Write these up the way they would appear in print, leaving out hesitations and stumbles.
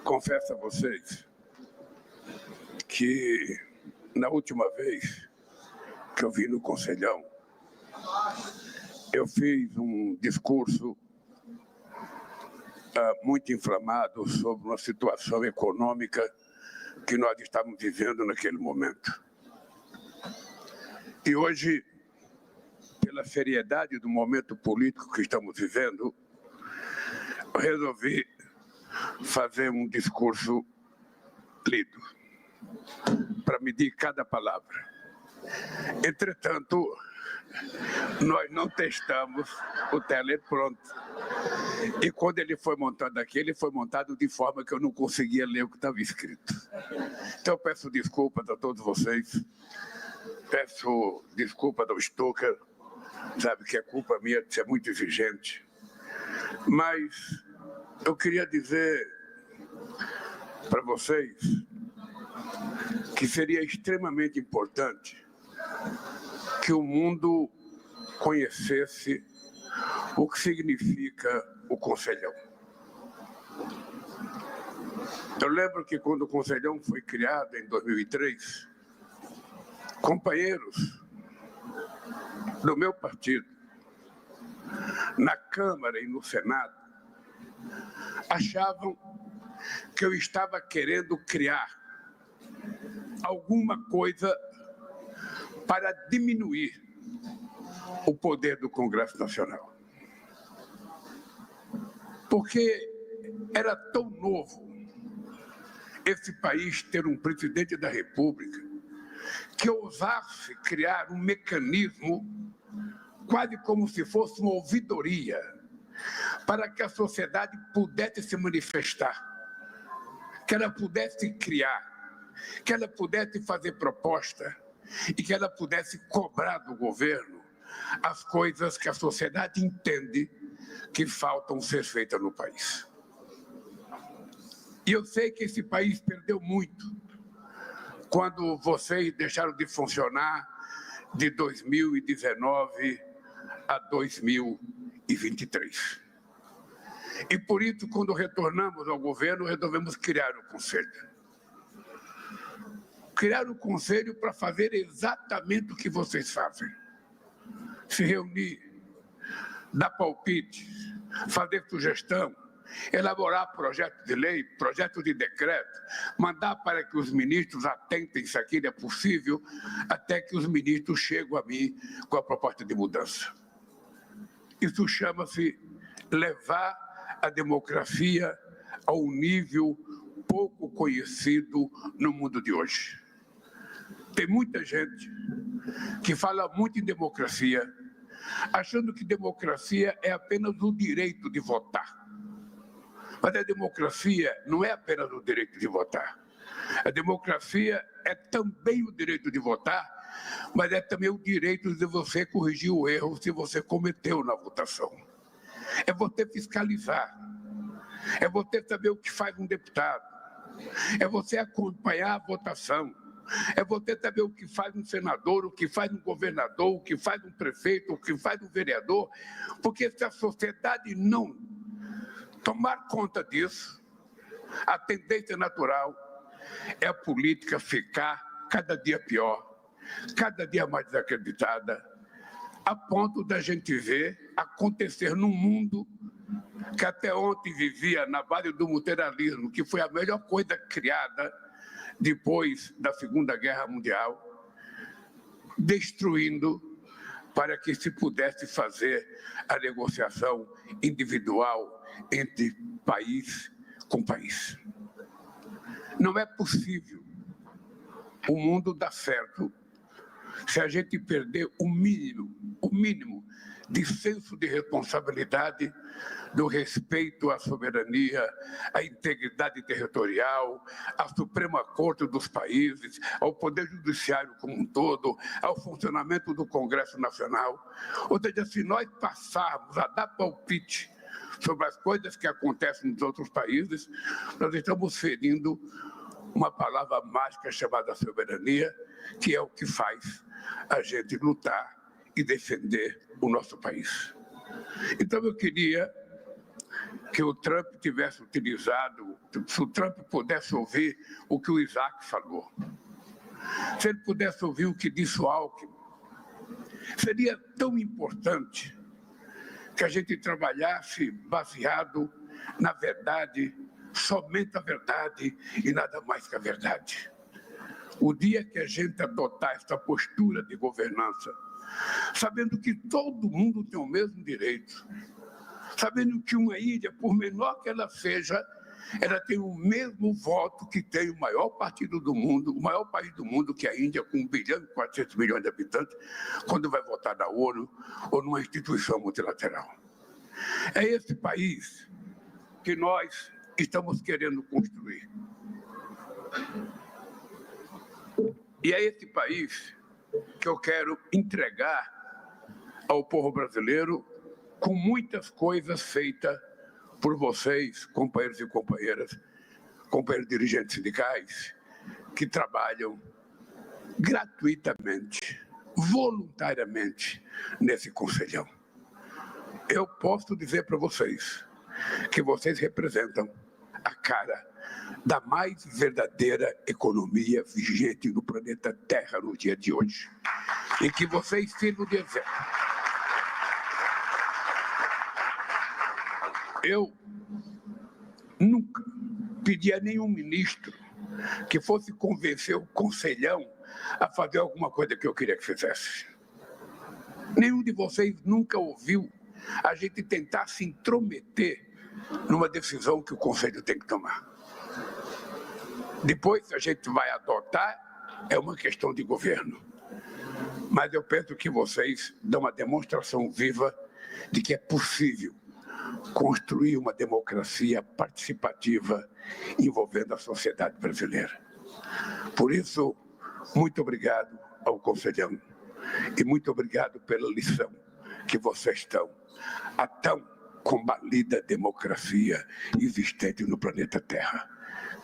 Confesso a vocês que, na última vez que eu vim no Conselhão, eu fiz um discurso muito inflamado sobre uma situação econômica que nós estávamos vivendo naquele momento. E hoje, pela seriedade do momento político que estamos vivendo, eu resolvi fazer um discurso lido, para medir cada palavra. Entretanto, nós não testamos o teleprompter. E quando ele foi montado aqui, ele foi montado de forma que eu não conseguia ler o que estava escrito. Então, eu peço desculpas a todos vocês. Peço desculpas ao Stucker, sabe que é culpa minha de ser muito exigente. Mas eu queria dizer para vocês que seria extremamente importante que o mundo conhecesse o que significa o Conselhão. Eu lembro que quando o Conselhão foi criado em 2003, companheiros do meu partido, na Câmara e no Senado, achavam que eu estava querendo criar alguma coisa para diminuir o poder do Congresso Nacional. Porque era tão novo esse país ter um presidente da República que ousasse criar um mecanismo quase como se fosse uma ouvidoria para que a sociedade pudesse se manifestar, que ela pudesse criar, que ela pudesse fazer proposta e que ela pudesse cobrar do governo as coisas que a sociedade entende que faltam ser feitas no país. E eu sei que esse país perdeu muito quando vocês deixaram de funcionar de 2019 a 2023. E por isso, quando retornamos ao governo, resolvemos criar o Conselho. Criar o Conselho para fazer exatamente o que vocês fazem. Se reunir, dar palpite, fazer sugestão, elaborar projeto de lei, projeto de decreto, mandar para que os ministros atentem se aquilo é possível, até que os ministros chegam a mim com a proposta de mudança. Isso chama-se levar a democracia a um nível pouco conhecido no mundo de hoje. Tem muita gente que fala muito em democracia, achando que democracia é apenas o direito de votar. Mas a democracia não é apenas o direito de votar. A democracia é também o direito de votar, mas é também o direito de você corrigir o erro se você cometeu na votação. É você fiscalizar. É você saber o que faz um deputado. É você acompanhar a votação. É você saber o que faz um senador, o que faz um governador, o que faz um prefeito, o que faz um vereador. Porque se a sociedade não tomar conta disso, a tendência natural é a política ficar cada dia pior, cada dia mais desacreditada, a ponto da gente ver acontecer num mundo que até ontem vivia na base do multilateralismo, que foi a melhor coisa criada depois da Segunda Guerra Mundial, destruindo para que se pudesse fazer a negociação individual entre país com país. Não é possível o mundo dar certo se a gente perder o mínimo de senso de responsabilidade, do respeito à soberania, à integridade territorial, à Suprema Corte dos países, ao Poder Judiciário como um todo, ao funcionamento do Congresso Nacional. Ou seja, se nós passarmos a dar palpite sobre as coisas que acontecem nos outros países, nós estamos ferindo uma palavra mágica chamada soberania, que é o que faz a gente lutar e defender o nosso país. Então, eu queria que o Trump tivesse utilizado, se o Trump pudesse ouvir o que o Isaac falou, se ele pudesse ouvir o que disse o Alckmin, seria tão importante que a gente trabalhasse baseado na verdade, somente a verdade e nada mais que a verdade. O dia que a gente adotar essa postura de governança, sabendo que todo mundo tem o mesmo direito, sabendo que uma ilha, por menor que ela seja, ela tem o mesmo voto que tem o maior partido do mundo, o maior país do mundo, que é a Índia, com 1 bilhão e 400 milhões de habitantes, quando vai votar na ONU ou numa instituição multilateral. É esse país que nós estamos querendo construir. E é esse país que eu quero entregar ao povo brasileiro com muitas coisas feitas por vocês, companheiros e companheiras, companheiros dirigentes sindicais, que trabalham gratuitamente, voluntariamente nesse conselhão. Eu posso dizer para vocês que vocês representam a cara da mais verdadeira economia vigente no planeta Terra no dia de hoje. E que vocês sirvam de exemplo. Eu nunca pedi a nenhum ministro que fosse convencer o conselhão a fazer alguma coisa que eu queria que fizesse. Nenhum de vocês nunca ouviu a gente tentar se intrometer numa decisão que o conselho tem que tomar. Depois, a gente vai adotar, é uma questão de governo. Mas eu penso que vocês dão uma demonstração viva de que é possível construir uma democracia participativa envolvendo a sociedade brasileira. Por isso, muito obrigado ao conselhão e muito obrigado pela lição que vocês estão a tão combalida democracia existente no planeta Terra.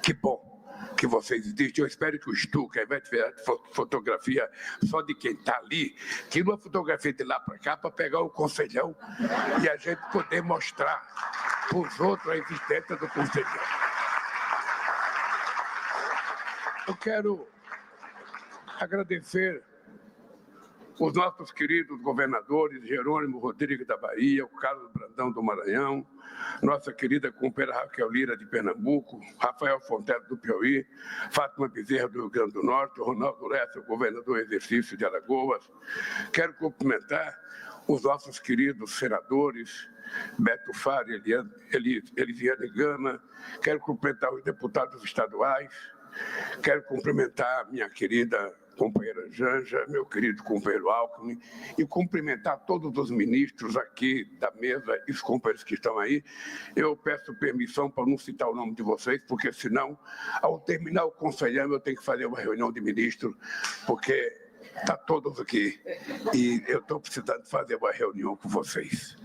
Que bom que vocês existem. Eu espero que o Stuca, ao invés de ver fotografia só de quem está ali, tire uma fotografia de lá para cá para pegar o conselhão e a gente poder mostrar para os outros a existência do conselhão. Eu quero agradecer os nossos queridos governadores, Jerônimo Rodrigues da Bahia, o Carlos Brandão do Maranhão, nossa querida companheira Raquel Lira de Pernambuco, Rafael Fontela do Piauí, Fátima Bezerra do Rio Grande do Norte, Ronaldo Lessa, governador em exercício de Alagoas. Quero cumprimentar os nossos queridos senadores, Beto Faro e Elisiane Gama. Quero cumprimentar os deputados estaduais. Quero cumprimentar a minha querida companheira Janja, meu querido companheiro Alckmin, e cumprimentar todos os ministros aqui da mesa e os companheiros que estão aí. Eu peço permissão para não citar o nome de vocês, porque senão, ao terminar o conselhão, eu tenho que fazer uma reunião de ministros, porque está todos aqui e eu estou precisando fazer uma reunião com vocês.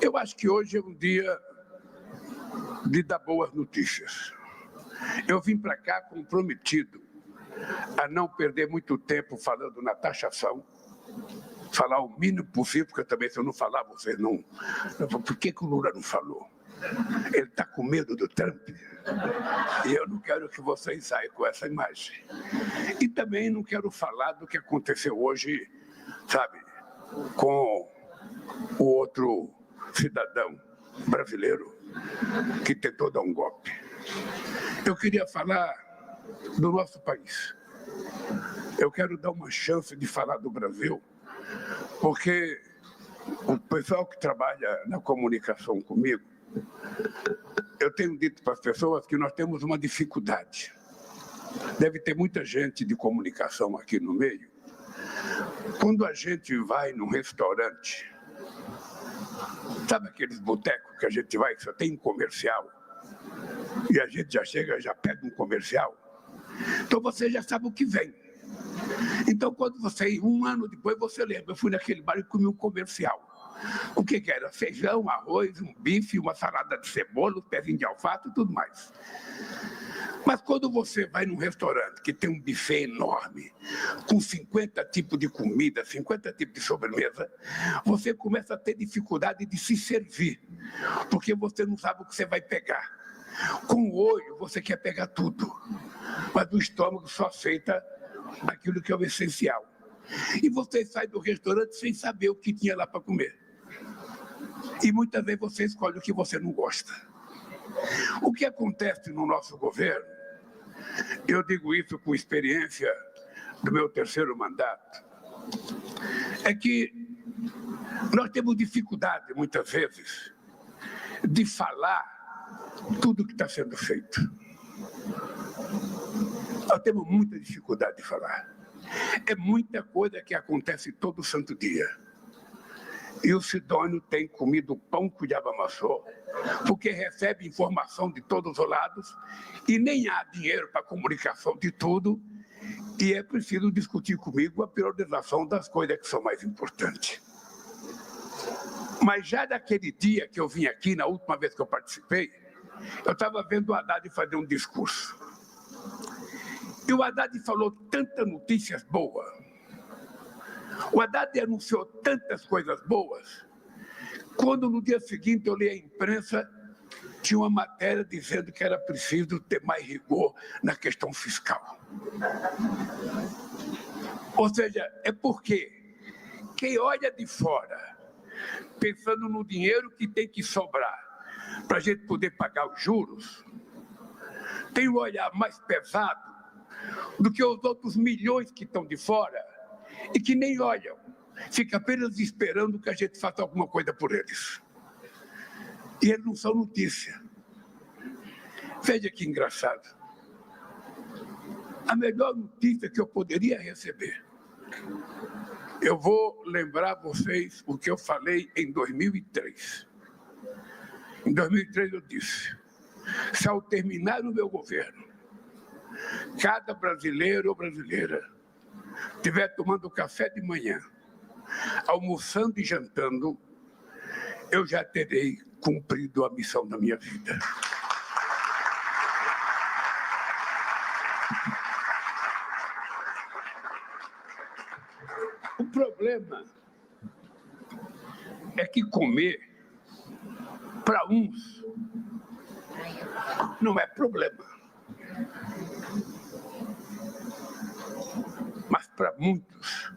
Eu acho que hoje é um dia de dar boas notícias. Eu vim para cá comprometido a não perder muito tempo falando na taxação, falar o mínimo possível, porque também se eu não falar, vocês não... Por que o Lula não falou? Ele está com medo do Trump? E eu não quero que vocês saiam com essa imagem. E também não quero falar do que aconteceu hoje, sabe, com o outro cidadão brasileiro que tentou dar um golpe. Eu queria falar do nosso país. Eu quero dar uma chance de falar do Brasil, porque o pessoal que trabalha na comunicação comigo, eu tenho dito para as pessoas que nós temos uma dificuldade. Deve ter muita gente de comunicação aqui no meio. Quando a gente vai num restaurante, sabe aqueles botecos que a gente vai que só tem um comercial? E a gente já chega, já pega um comercial. Então você já sabe o que vem. Então quando você, um ano depois, você lembra, eu fui naquele bar e comi um comercial. O que era? Feijão, arroz, um bife, uma salada de cebola, um pezinho de alface e tudo mais. Mas quando você vai num restaurante que tem um buffet enorme, com 50 tipos de comida, 50 tipos de sobremesa, você começa a ter dificuldade de se servir, porque você não sabe o que você vai pegar. Com o olho, você quer pegar tudo, mas o estômago só aceita aquilo que é o essencial. E você sai do restaurante sem saber o que tinha lá para comer. E muitas vezes você escolhe o que você não gosta. O que acontece no nosso governo, eu digo isso com experiência do meu terceiro mandato, é que nós temos dificuldade, muitas vezes, de falar tudo que está sendo feito. Nós temos muita dificuldade de falar. É muita coisa que acontece todo santo dia. E o Sidônio tem comido pão que o diabo amassou, porque recebe informação de todos os lados e nem há dinheiro para comunicação de tudo, e é preciso discutir comigo a priorização das coisas que são mais importantes. Mas já naquele dia que eu vim aqui, na última vez que eu participei, eu estava vendo o Haddad fazer um discurso. E o Haddad falou tantas notícias boas, o Haddad anunciou tantas coisas boas, quando no dia seguinte eu li a imprensa, tinha uma matéria dizendo que era preciso ter mais rigor na questão fiscal. Ou seja, é porque quem olha de fora, pensando no dinheiro que tem que sobrar para a gente poder pagar os juros, tem um olhar mais pesado do que os outros milhões que estão de fora e que nem olham, fica apenas esperando que a gente faça alguma coisa por eles. E eles não são notícia. Veja que engraçado. A melhor notícia que eu poderia receber, eu vou lembrar vocês o que eu falei em 2003. Em 2003 eu disse, se ao terminar o meu governo, cada brasileiro ou brasileira estiver tomando café de manhã, almoçando e jantando, eu já terei cumprido a missão da minha vida. O problema é que comer, para uns, não é problema. Mas para muitos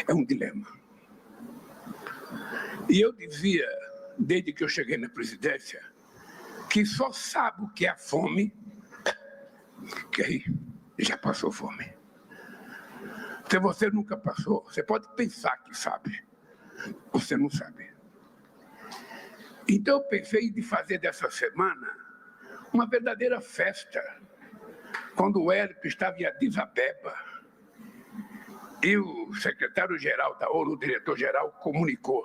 é um dilema. E eu dizia, desde que eu cheguei na presidência, que só sabe o que é a fome quem já passou fome. Se você nunca passou, você pode pensar que sabe, você não sabe. Então eu pensei de fazer dessa semana uma verdadeira festa, quando o Hélio estava em Addis Abeba, e o secretário-geral da ONU, o diretor-geral, comunicou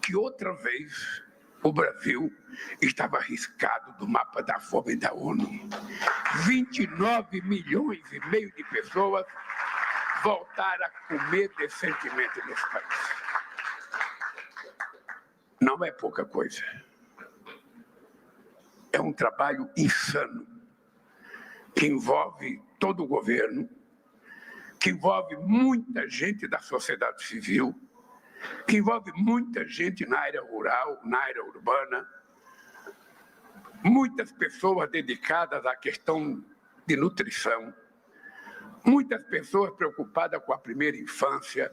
que outra vez o Brasil estava arriscado do mapa da fome da ONU. 29 milhões e meio de pessoas voltaram a comer decentemente nesse país. Não é pouca coisa. É um trabalho insano, que envolve todo o governo, que envolve muita gente da sociedade civil, que envolve muita gente na área rural, na área urbana, muitas pessoas dedicadas à questão de nutrição, muitas pessoas preocupadas com a primeira infância,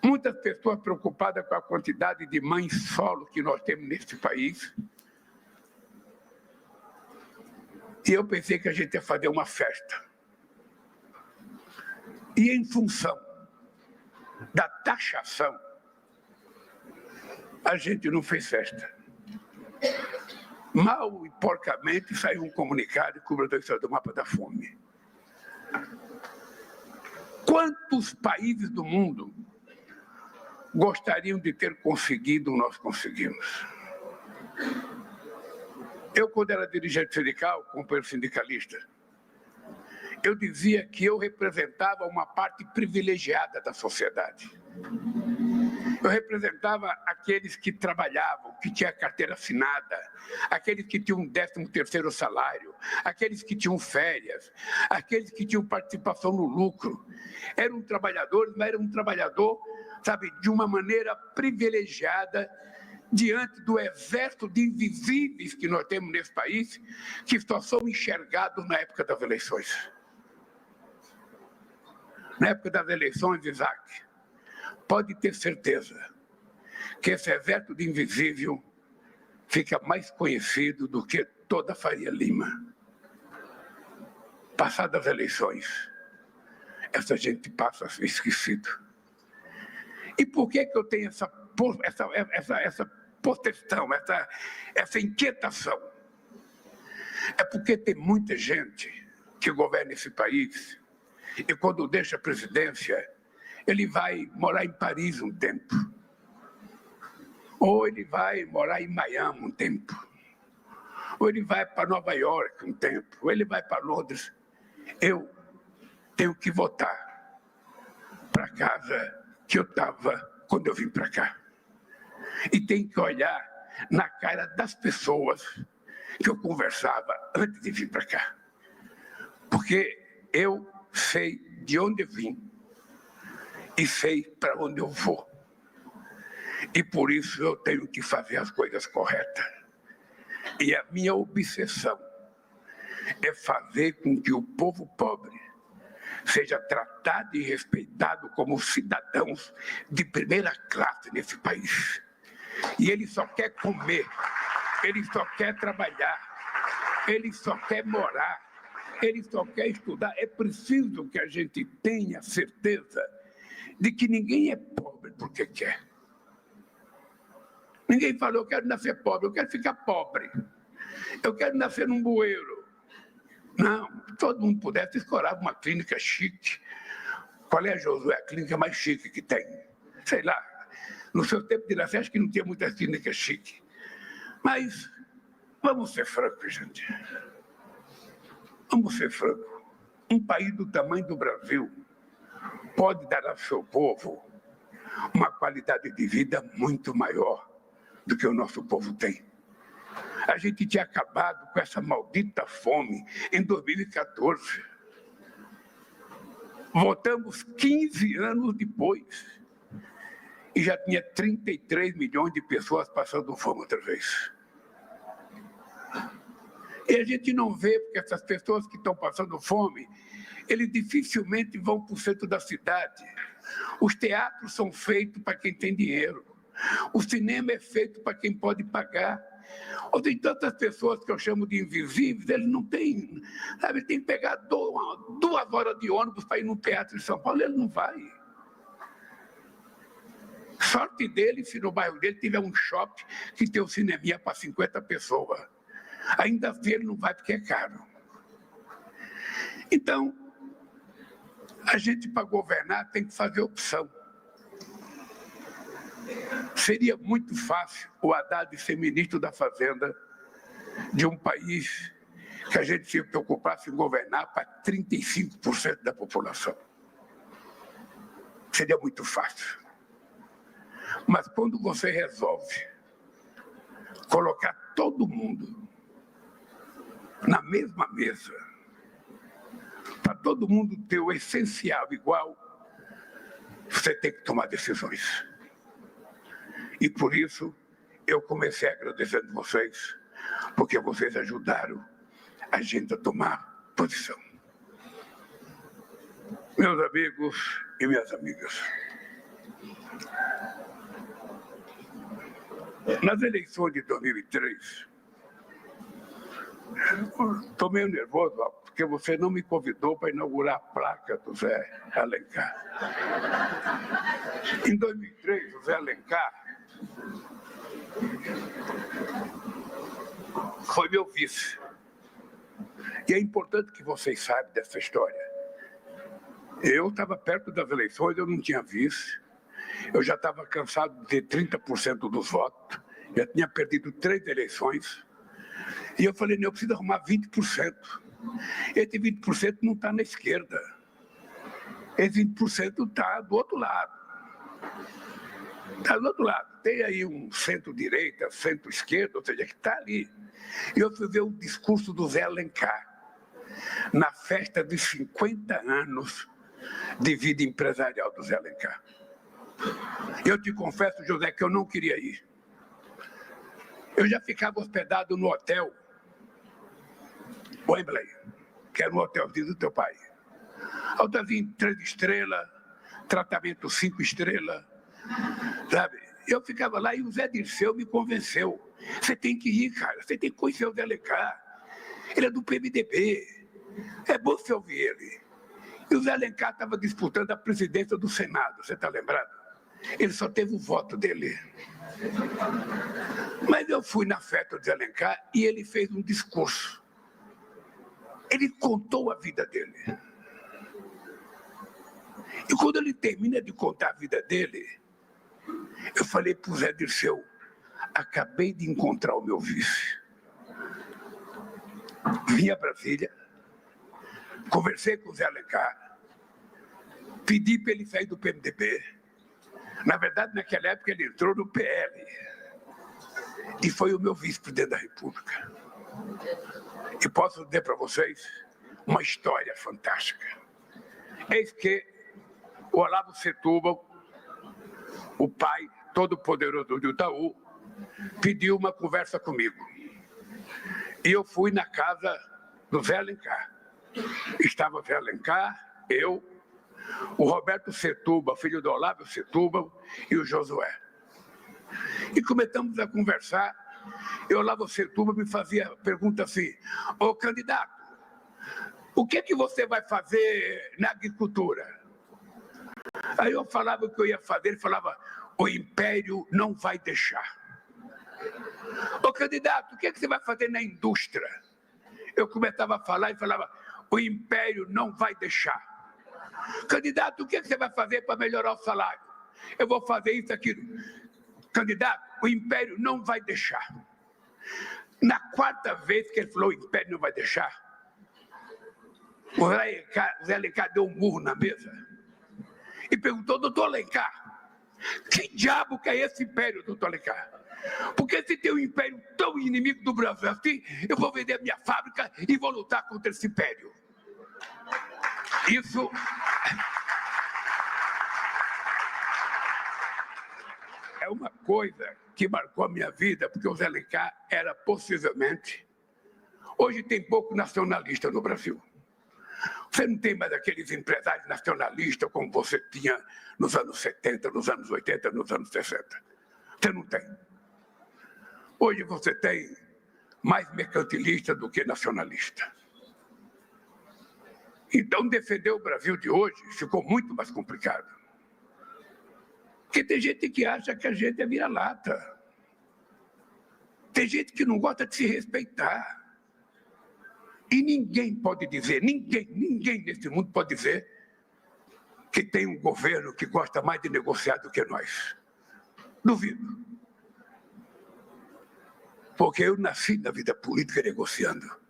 muitas pessoas preocupadas com a quantidade de mães solo que nós temos neste país. E eu pensei que a gente ia fazer uma festa. E em função da taxação, a gente não fez festa. Mal e porcamente saiu um comunicado que o Brasil saiu do mapa da fome. Quantos países do mundo gostariam de ter conseguido o que nós conseguimos? Eu, quando era dirigente sindical, companheiro sindicalista, eu dizia que eu representava uma parte privilegiada da sociedade. Eu representava aqueles que trabalhavam, que tinham carteira assinada, aqueles que tinham 13º salário, aqueles que tinham férias, aqueles que tinham participação no lucro. Eram trabalhadores, mas era um trabalhador, sabe, de uma maneira privilegiada, diante do exército de invisíveis que nós temos nesse país, que só são enxergados na época das eleições. Na época das eleições, Isaac, pode ter certeza que esse exército de invisível fica mais conhecido do que toda a Faria Lima. Passadas as eleições, essa gente passa a ser esquecido. E por que eu tenho essa protestão, essa inquietação? É porque tem muita gente que governa esse país e quando deixa a presidência, ele vai morar em Paris um tempo, ou ele vai morar em Miami um tempo, ou ele vai para Nova York um tempo, ou ele vai para Londres. Eu tenho que voltar para a casa que eu estava quando eu vim para cá. E tenho que olhar na cara das pessoas que eu conversava antes de vir para cá. Porque eu sei de onde eu vim e sei para onde eu vou. E por isso eu tenho que fazer as coisas corretas. E a minha obsessão é fazer com que o povo pobre seja tratado e respeitado como cidadãos de primeira classe nesse país. E ele só quer comer, ele só quer trabalhar, ele só quer morar, ele só quer estudar. É preciso que a gente tenha certeza de que ninguém é pobre porque quer. Ninguém falou, eu quero nascer pobre, eu quero ficar pobre. Eu quero nascer num bueiro. Não, todo mundo pudesse escolher uma clínica chique. Qual é, Josué, a clínica mais chique que tem? Sei lá, no seu tempo de nascer, acho que não tinha muitas clínicas chiques. Mas vamos ser francos, gente. Vamos ser francos. Um país do tamanho do Brasil pode dar ao seu povo uma qualidade de vida muito maior do que o nosso povo tem. A gente tinha acabado com essa maldita fome em 2014. Voltamos 15 anos depois e já tinha 33 milhões de pessoas passando fome outra vez. E a gente não vê, porque essas pessoas que estão passando fome, eles dificilmente vão para o centro da cidade. Os teatros são feitos para quem tem dinheiro. O cinema é feito para quem pode pagar. Ou tem tantas pessoas que eu chamo de invisíveis, eles não têm, sabe, ele tem que pegar 2 horas de ônibus para ir no teatro em São Paulo, ele não vai. Sorte dele se no bairro dele tiver um shopping que tem um cineminha para 50 pessoas. Ainda assim ele não vai porque é caro. Então, a gente para governar tem que fazer opção. Seria muito fácil o Haddad ser ministro da Fazenda de um país que a gente se preocupasse em governar para 35% da população. Seria muito fácil. Mas quando você resolve colocar todo mundo na mesma mesa, para todo mundo ter o essencial igual, você tem que tomar decisões. E por isso eu comecei agradecendo vocês, porque vocês ajudaram a gente a tomar posição. Meus amigos e minhas amigas, nas eleições de 2003, estou meio nervoso, porque você não me convidou para inaugurar a placa do Zé Alencar. Em 2003, o Zé Alencar foi meu vice. E é importante que vocês saibam dessa história. Eu estava perto das eleições, eu não tinha vice. Eu já estava cansado de ter 30% dos votos. Já tinha perdido 3 eleições. E eu falei, não, eu preciso arrumar 20%. Esse 20% não está na esquerda. Esse 20% está do outro lado. Está do outro lado. Tem aí um centro-direita, centro-esquerda, ou seja, que está ali. E eu fui ver o discurso do Zé Alencar, na festa de 50 anos de vida empresarial do Zé Alencar. Eu te confesso, José, que eu não queria ir. Eu já ficava hospedado no hotel Wembley, que era um hotelzinho do teu pai. Hotelzinho 3 estrelas, tratamento 5 estrelas, sabe? Eu ficava lá e o Zé Dirceu me convenceu. Você tem que ir, cara, você tem que conhecer o Zé Alencar. Ele é do PMDB, é bom você ouvir ele. E o Zé Alencar estava disputando a presidência do Senado, você está lembrado? Ele só teve o voto dele. Mas eu fui na festa do Zé Alencar e ele fez um discurso. Ele contou a vida dele. E quando ele termina de contar a vida dele, eu falei para o Zé Dirceu, acabei de encontrar o meu vice. Vim a Brasília, conversei com o Zé Alencar, pedi para ele sair do PMDB. Na verdade, naquela época, ele entrou no PL e foi o meu vice-presidente da República. E posso dizer para vocês uma história fantástica. Eis que o Olavo Setúbal, o pai todo-poderoso do Itaú, pediu uma conversa comigo. E eu fui na casa do Zé Alencar. Estava o Zé Alencar, eu, o Roberto Setúbal, filho do Olavo Setúbal, e o Josué. E começamos a conversar, e o Olavo Setúbal me fazia a pergunta assim, ô candidato, o que você vai fazer na agricultura? Aí eu falava o que eu ia fazer, ele falava, o império não vai deixar. Ô candidato, o que você vai fazer na indústria? Eu começava a falar e falava, o império não vai deixar. Candidato, o que você vai fazer para melhorar o salário? Eu vou fazer isso, aquilo. Candidato, o império não vai deixar. Na quarta vez que ele falou, o império não vai deixar, o Zé Alencar deu um murro na mesa e perguntou, doutor Alencar, que diabo que é esse império, doutor Alencar? Porque se tem um império tão inimigo do Brasil assim, eu vou vender a minha fábrica e vou lutar contra esse império. Isso é uma coisa que marcou a minha vida, porque o Zé Alencar era possivelmente... Hoje tem pouco nacionalista no Brasil. Você não tem mais aqueles empresários nacionalistas como você tinha nos anos 70, nos anos 80, nos anos 60. Você não tem. Hoje você tem mais mercantilista do que nacionalista. Então, defender o Brasil de hoje ficou muito mais complicado. Porque tem gente que acha que a gente é vira-lata. Tem gente que não gosta de se respeitar. E ninguém pode dizer, ninguém nesse mundo pode dizer que tem um governo que gosta mais de negociar do que nós. Duvido. Porque eu nasci na vida política negociando.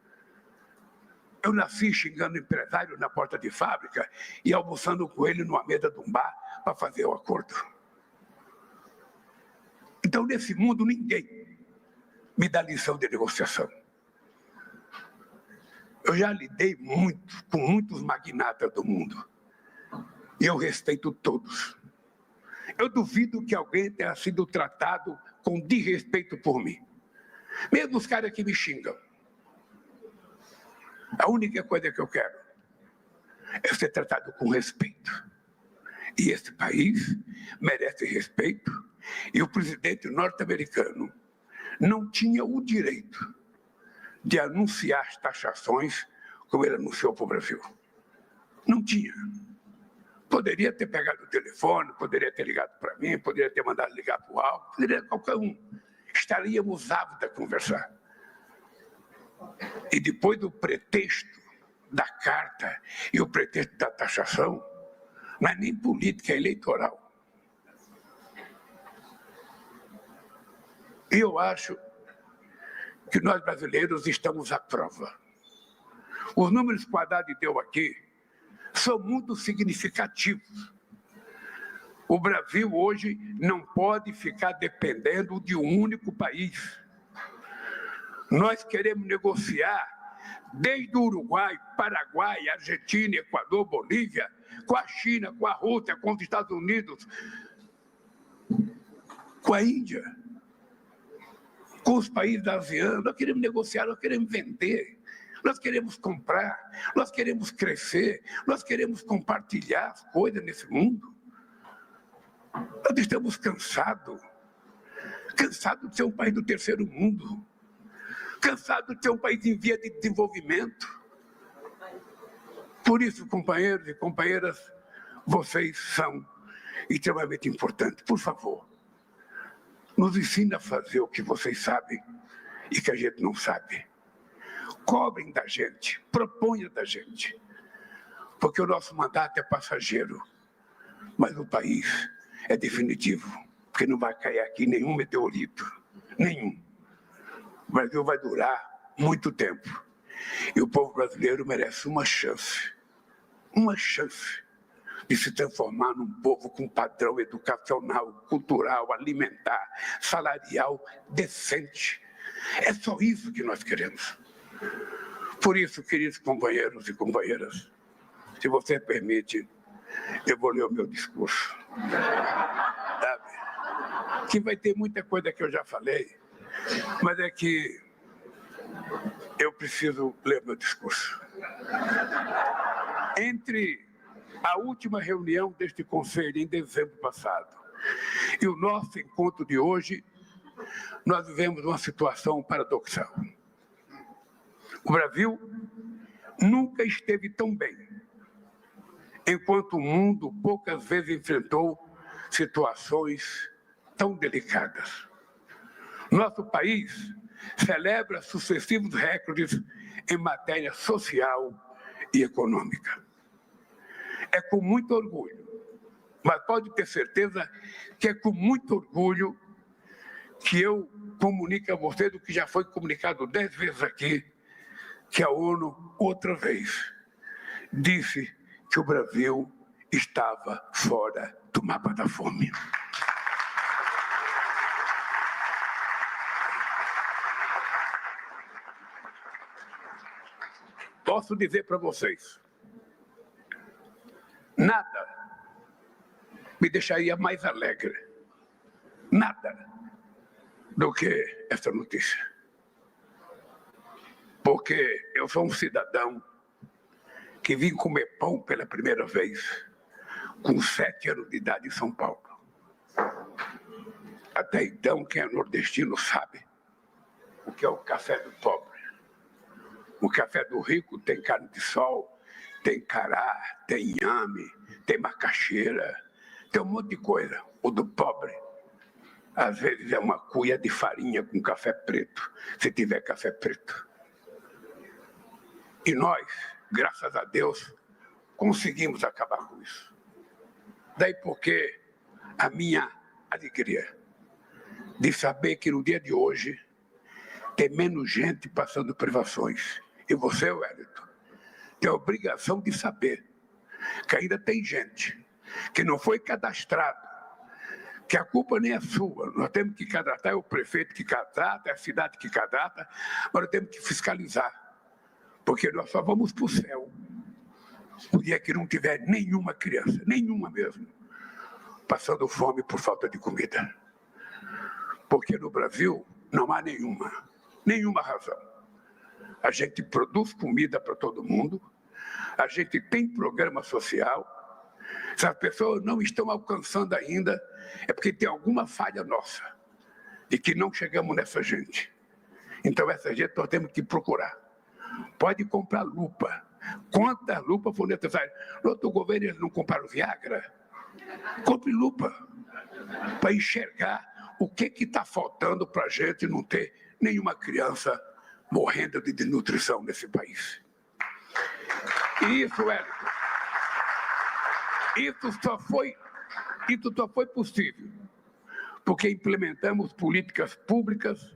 Eu nasci xingando empresário na porta de fábrica e almoçando com ele numa mesa de um bar para fazer o acordo. Então, nesse mundo, ninguém me dá lição de negociação. Eu já lidei muito com muitos magnatas do mundo. E eu respeito todos. Eu duvido que alguém tenha sido tratado com desrespeito por mim. Mesmo os caras que me xingam. A única coisa que eu quero é ser tratado com respeito. E esse país merece respeito. E o presidente norte-americano não tinha o direito de anunciar as taxações como ele anunciou para o Brasil. Não tinha. Poderia ter pegado o telefone, poderia ter ligado para mim, poderia ter mandado ligar para o Alto, poderia qualquer um. Estaríamos aptos a conversar. E depois do pretexto da carta e o pretexto da taxação, não é nem política, é eleitoral. E eu acho que nós brasileiros estamos à prova. Os números que o Haddad deu aqui são muito significativos O Brasil hoje não pode ficar dependendo de um único país. Nós queremos negociar desde o Uruguai, Paraguai, Argentina, Equador, Bolívia, com a China, com a Rússia, com os Estados Unidos, com a Índia, com os países asianos. Nós queremos negociar, nós queremos vender, nós queremos comprar, nós queremos crescer, nós queremos compartilhar as coisas nesse mundo. Nós estamos cansados de ser um país do terceiro mundo, cansados de ser um país em via de desenvolvimento. Por isso, companheiros e companheiras, vocês são extremamente importantes. Por favor, nos ensinem a fazer o que vocês sabem e que a gente não sabe. Cobrem da gente, proponham da gente, porque o nosso mandato é passageiro, mas o país é definitivo, porque não vai cair aqui nenhum meteorito, nenhum. O Brasil vai durar muito tempo. E o povo brasileiro merece uma chance de se transformar num povo com padrão educacional, cultural, alimentar, salarial decente. É só isso que nós queremos. Por isso, queridos companheiros e companheiras, se você permite, eu vou ler o meu discurso. Sabe? Que vai ter muita coisa que eu já falei, mas é que eu preciso ler meu discurso. Entre a última reunião deste Conselho, em dezembro passado, e o nosso encontro de hoje, nós vivemos uma situação paradoxal. O Brasil nunca esteve tão bem, enquanto o mundo poucas vezes enfrentou situações tão delicadas. Nosso país celebra sucessivos recordes em matéria social e econômica. É com muito orgulho, mas pode ter certeza que é com muito orgulho que eu comunico a vocês o que já foi comunicado 10 vezes aqui, que a ONU, outra vez, disse que o Brasil estava fora do mapa da fome. Posso dizer para vocês, nada me deixaria mais alegre, nada, do que essa notícia. Porque eu sou um cidadão que vim comer pão pela primeira vez com 7 anos de idade em São Paulo. Até então, quem é nordestino sabe o que é o café do pobre. O café do rico tem carne de sol, tem cará, tem inhame, tem macaxeira, tem um monte de coisa. O do pobre, às vezes, é uma cuia de farinha com café preto, se tiver café preto. E nós, graças a Deus, conseguimos acabar com isso. Daí porque a minha alegria de saber que no dia de hoje tem menos gente passando privações. E você, Wellington, tem a obrigação de saber que ainda tem gente que não foi cadastrado, que a culpa nem é sua. Nós temos que cadastrar, é o prefeito que cadastra, é a cidade que cadastra, mas nós temos que fiscalizar. Porque nós só vamos para o céu o dia que não tiver nenhuma criança, nenhuma mesmo, passando fome por falta de comida. Porque no Brasil não há nenhuma razão. A gente produz comida para todo mundo, a gente tem programa social. Se as pessoas não estão alcançando ainda, é porque tem alguma falha nossa e que não chegamos nessa gente. Então, essa gente nós temos que procurar. Pode comprar lupa. Quantas lupas for necessárias? No outro governo eles não compraram Viagra? Compre lupa para enxergar o que está faltando para a gente não ter nenhuma criança morrendo de desnutrição nesse país. E isso, Wellington, isso só foi possível porque implementamos políticas públicas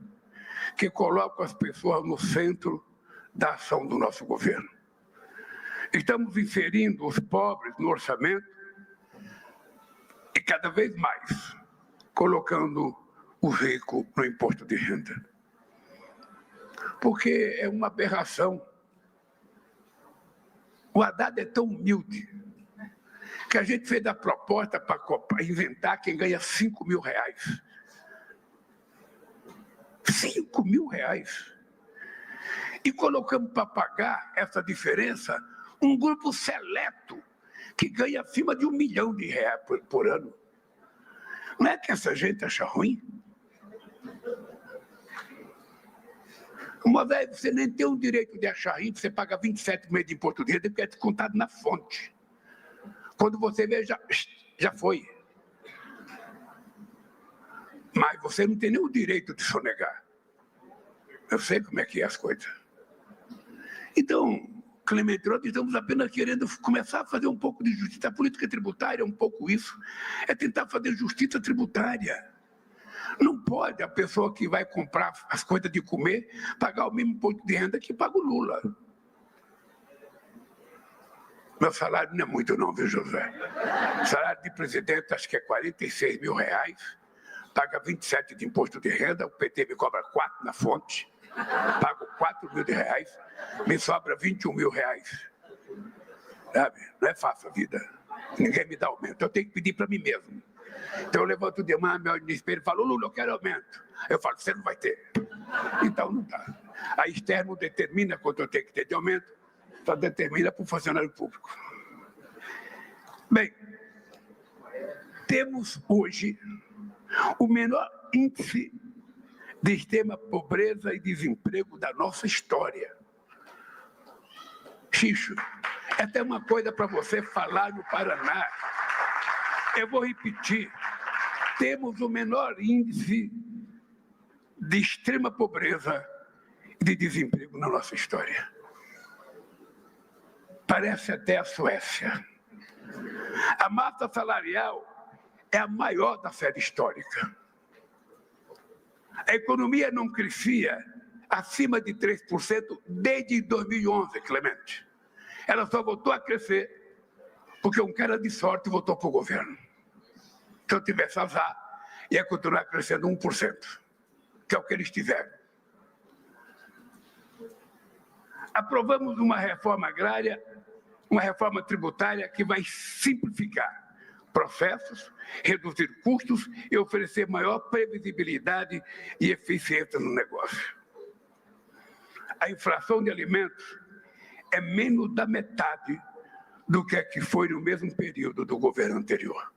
que colocam as pessoas no centro da ação do nosso governo. Estamos inserindo os pobres no orçamento e cada vez mais colocando o rico no imposto de renda. Porque é uma aberração. O Haddad é tão humilde que a gente fez a proposta para inventar quem ganha R$5.000. R$5.000. E colocamos para pagar essa diferença um grupo seleto que ganha acima de R$1 milhão por ano. Não é que essa gente acha ruim? Uma vez você nem tem o direito de achar ruim, você paga 27,5% de imposto de renda porque é descontado na fonte. Quando você vê, já foi. Mas você não tem nem o direito de sonegar. Eu sei como é que é as coisas. Então, Clemente, nós estamos apenas querendo começar a fazer um pouco de justiça. A política tributária é um pouco isso. É tentar fazer justiça tributária. Não pode a pessoa que vai comprar as coisas de comer pagar o mesmo imposto de renda que paga o Lula. Meu salário não é muito não, viu, José? O salário de presidente acho que é R$46.000, paga 27 de imposto de renda, o PT me cobra 4 na fonte, pago R$4.000, me sobra R$21.000. Sabe? Não é fácil a vida. Ninguém me dá aumento, eu tenho que pedir para mim mesmo. Então eu levanto de manhã, me olho no espelho e falo, Lula, eu quero aumento. Eu falo, você não vai ter. Então não dá. A externo determina quanto eu tenho que ter de aumento, só determina para o funcionário público. Bem, temos hoje o menor índice de extrema pobreza e desemprego da nossa história. Xixo, essa é uma coisa para você falar no Paraná. Eu vou repetir, temos o menor índice de extrema pobreza e de desemprego na nossa história. Parece até a Suécia. A massa salarial é a maior da série histórica. A economia não crescia acima de 3% desde 2011, Clemente. Ela só voltou a crescer porque um cara de sorte votou para o governo. Se eu tivesse azar, ia continuar crescendo 1%, que é o que eles tiveram. Aprovamos uma reforma agrária, uma reforma tributária que vai simplificar processos, reduzir custos e oferecer maior previsibilidade e eficiência no negócio. A inflação de alimentos é menos da metade do que foi no mesmo período do governo anterior.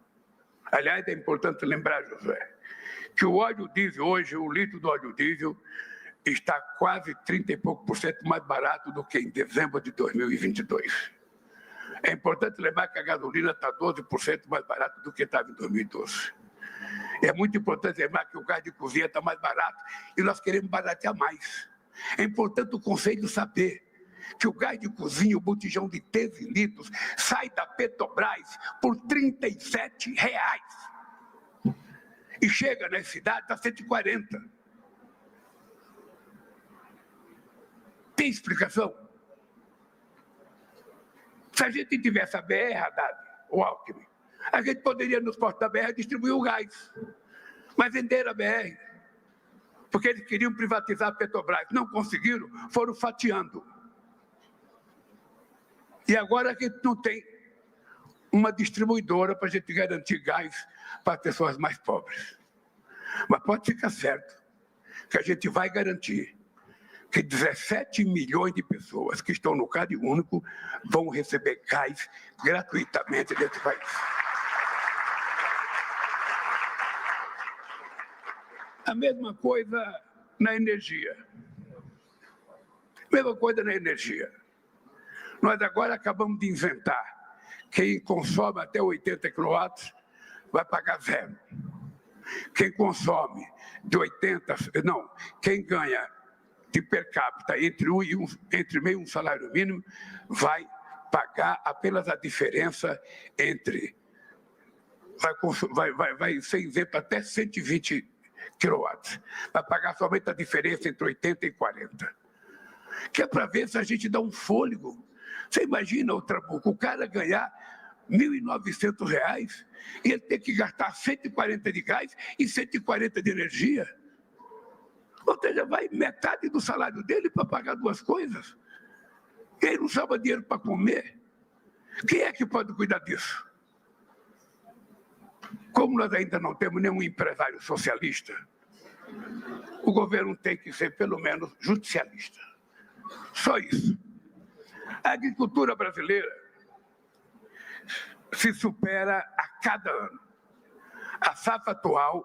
Aliás, é importante lembrar, José, que o óleo diesel hoje, o litro do óleo diesel, está quase 30 e pouco por cento mais barato do que em dezembro de 2022. É importante lembrar que a gasolina está 12% mais barato do que estava em 2012. É muito importante lembrar que o gás de cozinha está mais barato e nós queremos baratear mais. É importante o Conselho saber que o gás de cozinha, o botijão de 13 litros, sai da Petrobras por R$37 e chega na cidade a 140. Tem explicação? Se a gente tivesse a BR, Haddad, o Alckmin, a gente poderia nos postos da BR distribuir o gás, mas venderam a BR, porque eles queriam privatizar a Petrobras, não conseguiram, foram fatiando. E agora a gente não tem uma distribuidora para a gente garantir gás para as pessoas mais pobres. Mas pode ficar certo que a gente vai garantir que 17 milhões de pessoas que estão no Cade Único vão receber gás gratuitamente desse país. A mesma coisa na energia. Mesma coisa na energia. Nós agora acabamos de inventar. Quem consome até 80 kW vai pagar zero. Quem consome de 80, não, quem ganha de per capita entre meio e um salário mínimo vai pagar apenas a diferença entre, vai ser isento até 120 kW. Vai pagar somente a diferença entre 80 e 40. Que é para ver se a gente dá um fôlego. Você imagina o Trabuco, o cara ganhar R$ 1.900 e ele tem que gastar 140 de gás e 140 de energia. Ou seja, vai metade do salário dele para pagar duas coisas. E ele não sobra dinheiro para comer. Quem é que pode cuidar disso? Como nós ainda não temos nenhum empresário socialista, o governo tem que ser, pelo menos, judicialista. Só isso. A agricultura brasileira se supera a cada ano. A safra atual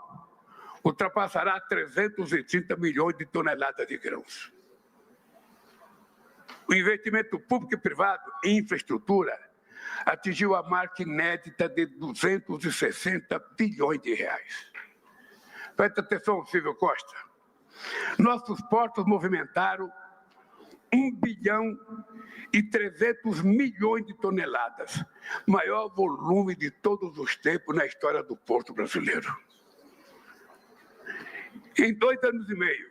ultrapassará 330 milhões de toneladas de grãos. O investimento público e privado em infraestrutura atingiu a marca inédita de 260 bilhões de reais. Presta atenção, Silvio Costa. Nossos portos movimentaram 1 bilhão e 300 milhões de toneladas, maior volume de todos os tempos na história do porto brasileiro. Em 2 anos e meio,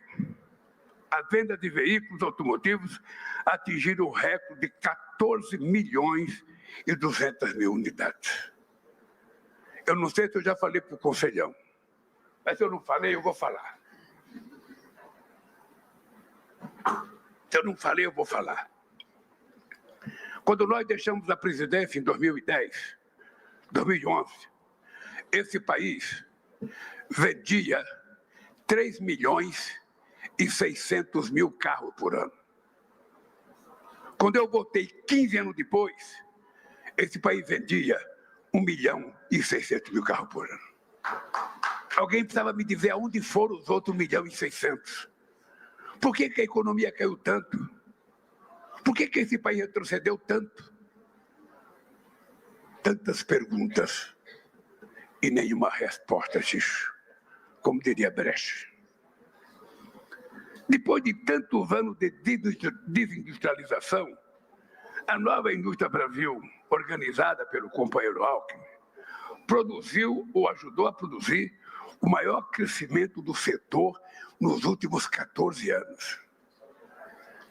as vendas de veículos automotivos atingiram o recorde de 14 milhões e 200 mil unidades. Eu não sei se eu já falei para o conselhão, mas se eu não falei, eu vou falar. Se eu não falei, eu vou falar. Quando nós deixamos a presidência em 2010, 2011, esse país vendia 3 milhões e 600 mil carros por ano. Quando eu voltei 15 anos depois, esse país vendia 1 milhão e 600 mil carros por ano. Alguém precisava me dizer aonde foram os outros 1 milhão e 600? Por que a economia caiu tanto? Por que esse país retrocedeu tanto? Tantas perguntas e nenhuma resposta, Xixo, como diria Brecht. Depois de tantos anos de desindustrialização, a nova indústria Brasil, organizada pelo companheiro Alckmin, produziu ou ajudou a produzir o maior crescimento do setor nos últimos 14 anos.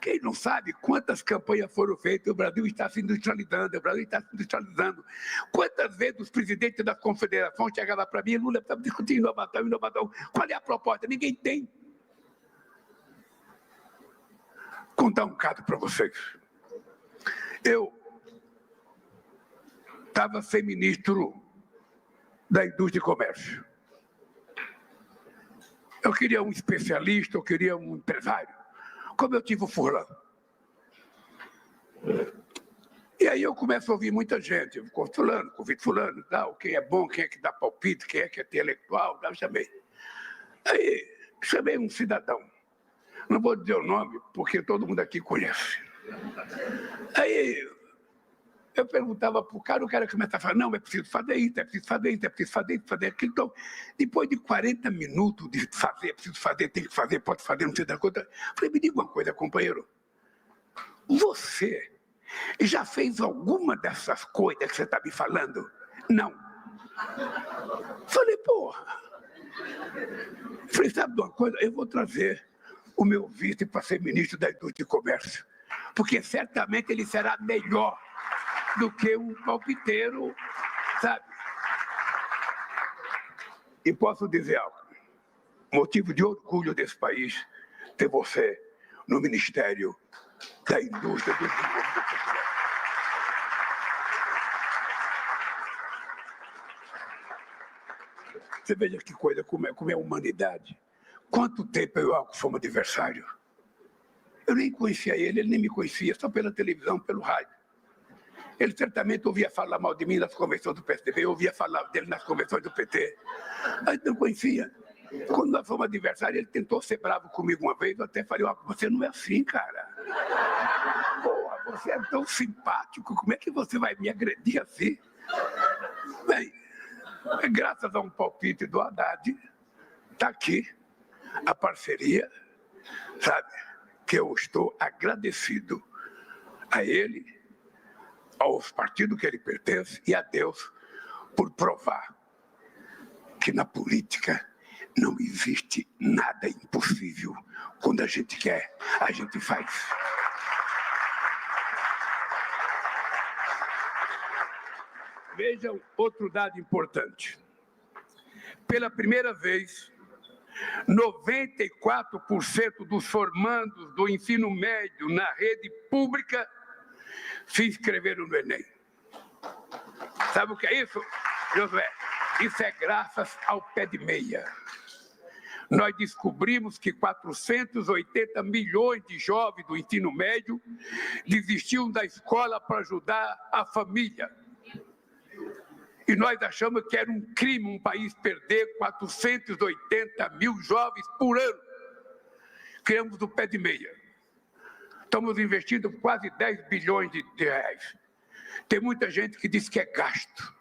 Quem não sabe quantas campanhas foram feitas, o Brasil está se industrializando, o Brasil está se industrializando. Quantas vezes os presidentes das confederações chegavam para mim, Lula, estamos discutindo inovação, inovação. Qual é a proposta? Ninguém tem. Vou contar um caso para vocês. Eu estava sem ministro da Indústria e Comércio. Eu queria um especialista, eu queria um empresário. Como eu tive o fulano. E aí eu começo a ouvir muita gente, convido fulano, tal, quem é bom, quem é que dá palpite, quem é que é intelectual, tal, chamei. Aí chamei um cidadão, não vou dizer o nome, porque todo mundo aqui conhece. Aí eu perguntava para o cara começava a falar, não, é preciso fazer isso, é preciso fazer isso, é preciso fazer isso, fazer aquilo. Então, depois de 40 minutos de fazer, é preciso fazer, tem que fazer, pode fazer, não sei da conta. Falei, me diga uma coisa, companheiro. Você já fez alguma dessas coisas que você está me falando? Não. Falei, porra. Falei, sabe de uma coisa? Eu vou trazer o meu vice para ser ministro da Indústria e Comércio, porque certamente ele será melhor do que um palpiteiro, sabe? E posso dizer algo, motivo de orgulho desse país ter você no Ministério da Indústria e do Desenvolvimento Cultural. Você veja que coisa, como é a humanidade. Quanto tempo eu e o Alckmin fomos adversários? Eu nem conhecia ele nem me conhecia, só pela televisão, pelo rádio. Ele certamente ouvia falar mal de mim nas convenções do PSDB, ouvia falar dele nas convenções do PT. Mas não conhecia. Quando nós fomos adversários, ele tentou ser bravo comigo uma vez, eu até falei, você não é assim, cara. Porra, você é tão simpático, como é que você vai me agredir assim? Bem, graças a um palpite do Haddad, está aqui a parceria, sabe, que eu estou agradecido a ele, aos partidos que ele pertence e a Deus por provar que na política não existe nada impossível. Quando a gente quer, a gente faz. Vejam outro dado importante. Pela primeira vez, 94% dos formandos do ensino médio na rede pública se inscreveram no Enem. Sabe o que é isso, Josué? Isso é graças ao pé de meia. Nós descobrimos que 480 milhões de jovens do ensino médio desistiam da escola para ajudar a família. E nós achamos que era um crime um país perder 480 mil jovens por ano. Criamos o pé de meia. Estamos investindo quase 10 bilhões de reais. Tem muita gente que diz que é gasto.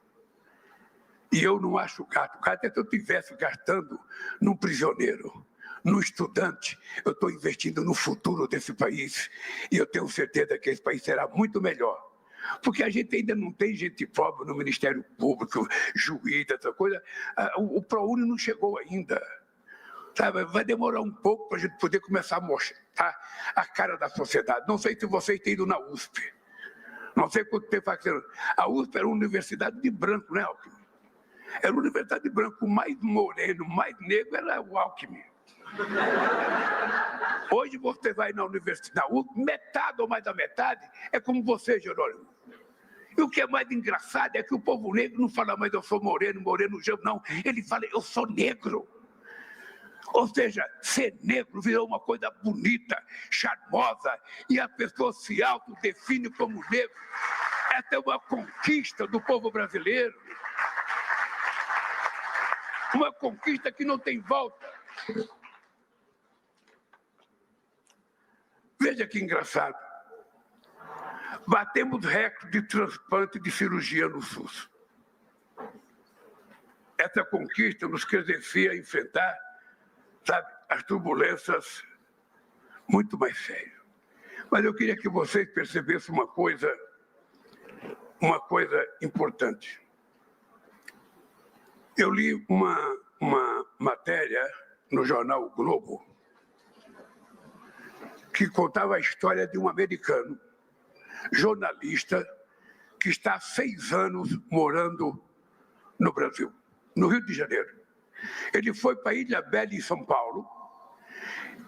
E eu não acho gasto. Até se eu estivesse gastando num prisioneiro, num estudante, eu estou investindo no futuro desse país. E eu tenho certeza que esse país será muito melhor. Porque a gente ainda não tem gente pobre no Ministério Público, juiz, essa coisa. O ProUni não chegou ainda. Sabe? Vai demorar um pouco para a gente poder começar a mostrar a cara da sociedade. Não sei se vocês têm ido na USP. Não sei quanto tempo faz. A USP era uma universidade de branco, né, Alckmin? Era uma universidade de branco. O mais moreno, mais negro era o Alckmin. Hoje você vai na universidade, na USP, metade ou mais da metade é como você, Jerônimo. E o que é mais engraçado é que o povo negro não fala mais eu sou moreno, não. Ele fala eu sou negro. Ou seja, ser negro virou uma coisa bonita, charmosa, e a pessoa se autodefine como negro. Essa é uma conquista do povo brasileiro. Uma conquista que não tem volta. Veja que engraçado. Batemos recorde de transplante de cirurgia no SUS. Essa conquista nos credencia a enfrentar, sabe, as turbulências muito mais sérias. Mas eu queria que vocês percebessem uma coisa importante. Eu li uma matéria no jornal o Globo que contava a história de um americano, jornalista, que está há 6 anos morando no Brasil, no Rio de Janeiro. Ele foi para a Ilha Bela, em São Paulo,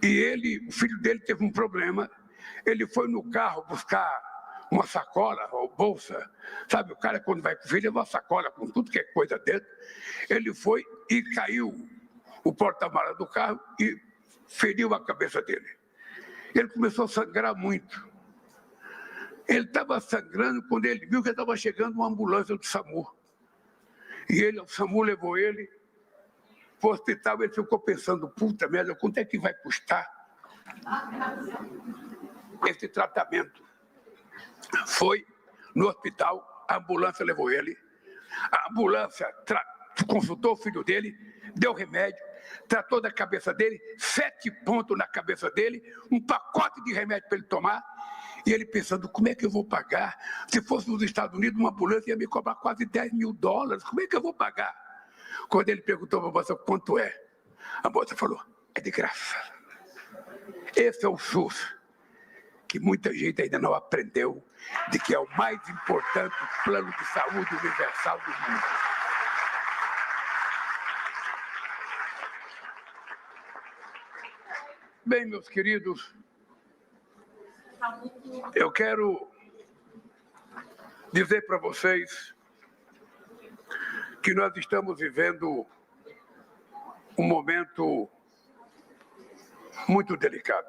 e o filho dele teve um problema. Ele foi no carro buscar uma sacola ou bolsa, sabe, o cara quando vai com o filho é uma sacola com tudo que é coisa dentro. Ele foi e caiu o porta-malas do carro e feriu a cabeça dele. Ele começou a sangrar muito. Ele estava sangrando quando ele viu que estava chegando uma ambulância do SAMU. E o SAMU levou ele para o hospital. Ele ficou pensando, puta merda, quanto é que vai custar esse tratamento? Foi no hospital, a ambulância levou ele. A ambulância consultou o filho dele, deu remédio, tratou da cabeça dele, 7 pontos na cabeça dele, um pacote de remédio para ele tomar, e ele pensando, como é que eu vou pagar? Se fosse nos Estados Unidos, uma ambulância ia me cobrar quase $10 mil, como é que eu vou pagar? Quando ele perguntou para a moça quanto é, a moça falou, é de graça. Esse é o SUS, que muita gente ainda não aprendeu, de que é o mais importante plano de saúde universal do mundo. Bem, meus queridos, eu quero dizer para vocês que nós estamos vivendo um momento muito delicado.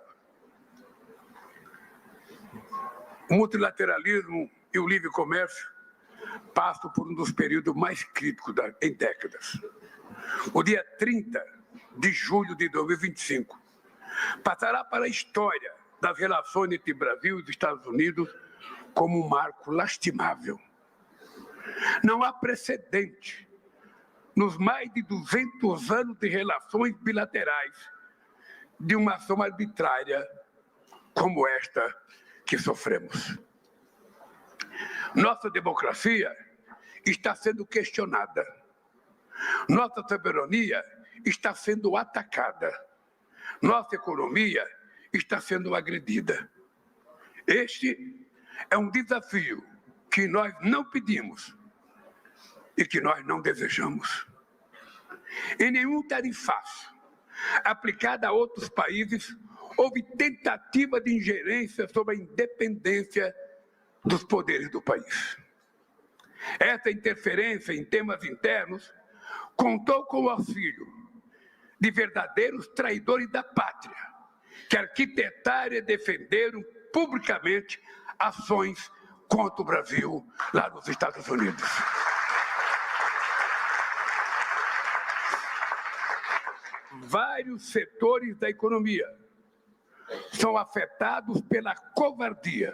O multilateralismo e o livre comércio passam por um dos períodos mais críticos em décadas. O dia 30 de julho de 2025 passará para a história das relações entre Brasil e os Estados Unidos como um marco lastimável. Não há precedente nos mais de 200 anos de relações bilaterais de uma ação arbitrária como esta que sofremos. Nossa democracia está sendo questionada. Nossa soberania está sendo atacada. Nossa economia está sendo agredida. Este é um desafio que nós não pedimos, e que nós não desejamos. Em nenhum tarifaço aplicado a outros países houve tentativa de ingerência sobre a independência dos poderes do país. Essa interferência em temas internos contou com o auxílio de verdadeiros traidores da pátria, que arquitetaram e defenderam publicamente ações contra o Brasil lá nos Estados Unidos. Vários setores da economia são afetados pela covardia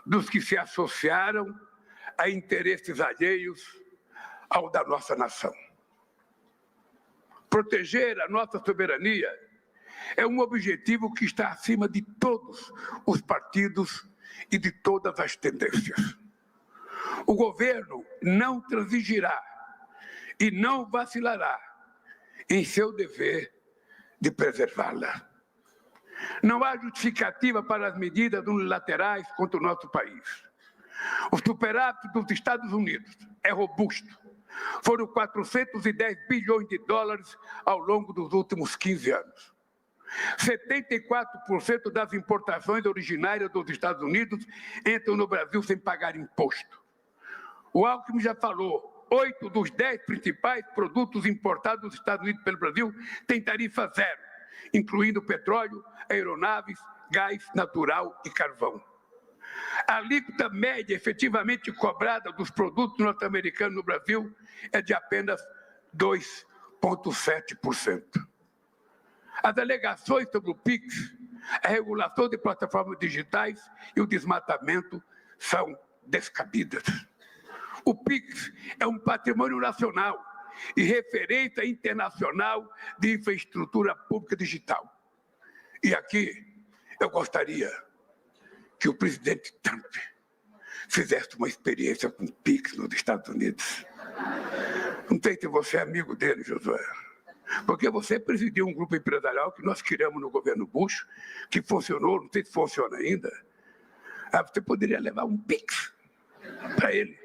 dos que se associaram a interesses alheios ao da nossa nação. Proteger a nossa soberania é um objetivo que está acima de todos os partidos e de todas as tendências. O governo não transigirá e não vacilará em seu dever de preservá-la. Não há justificativa para as medidas unilaterais contra o nosso país. O superávit dos Estados Unidos é robusto. Foram 410 bilhões de dólares ao longo dos últimos 15 anos. 74% das importações originárias dos Estados Unidos entram no Brasil sem pagar imposto. O Alckmin já falou, 8 dos 10 principais produtos importados dos Estados Unidos pelo Brasil têm tarifa zero, incluindo petróleo, aeronaves, gás natural e carvão. A alíquota média efetivamente cobrada dos produtos norte-americanos no Brasil é de apenas 2,7%. As alegações sobre o PIX, a regulação de plataformas digitais e o desmatamento são descabidas. O PIX é um patrimônio nacional e referência internacional de infraestrutura pública digital. E aqui eu gostaria que o presidente Trump fizesse uma experiência com o PIX nos Estados Unidos. Não sei se você é amigo dele, Josué, porque você presidiu um grupo empresarial que nós criamos no governo Bush, que funcionou, não sei se funciona ainda. Você poderia levar um PIX para ele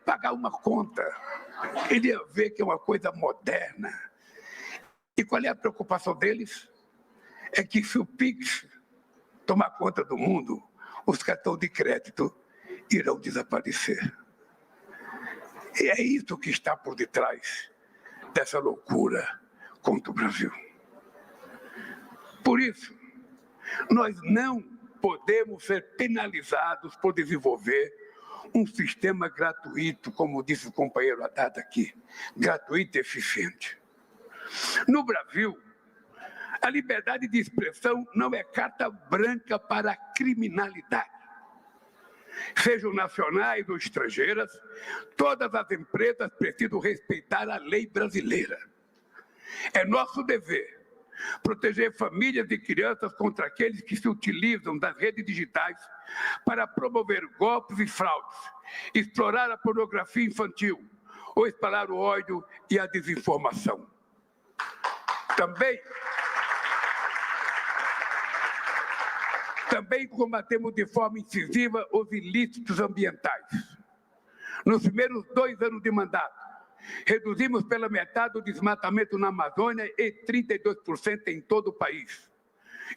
pagar uma conta. Ele ia ver que é uma coisa moderna. E qual é a preocupação deles? É que se o PIX tomar conta do mundo, os cartões de crédito irão desaparecer. E é isso que está por detrás dessa loucura contra o Brasil. Por isso, nós não podemos ser penalizados por desenvolver um sistema gratuito, como disse o companheiro Haddad aqui, gratuito e eficiente. No Brasil, a liberdade de expressão não é carta branca para a criminalidade. Sejam nacionais ou estrangeiras, todas as empresas precisam respeitar a lei brasileira. É nosso dever proteger famílias e crianças contra aqueles que se utilizam das redes digitais para promover golpes e fraudes, explorar a pornografia infantil ou espalhar o ódio e a desinformação. Também combatemos de forma incisiva os ilícitos ambientais. Nos primeiros 2 anos de mandato, reduzimos pela metade o desmatamento na Amazônia e 32% em todo o país.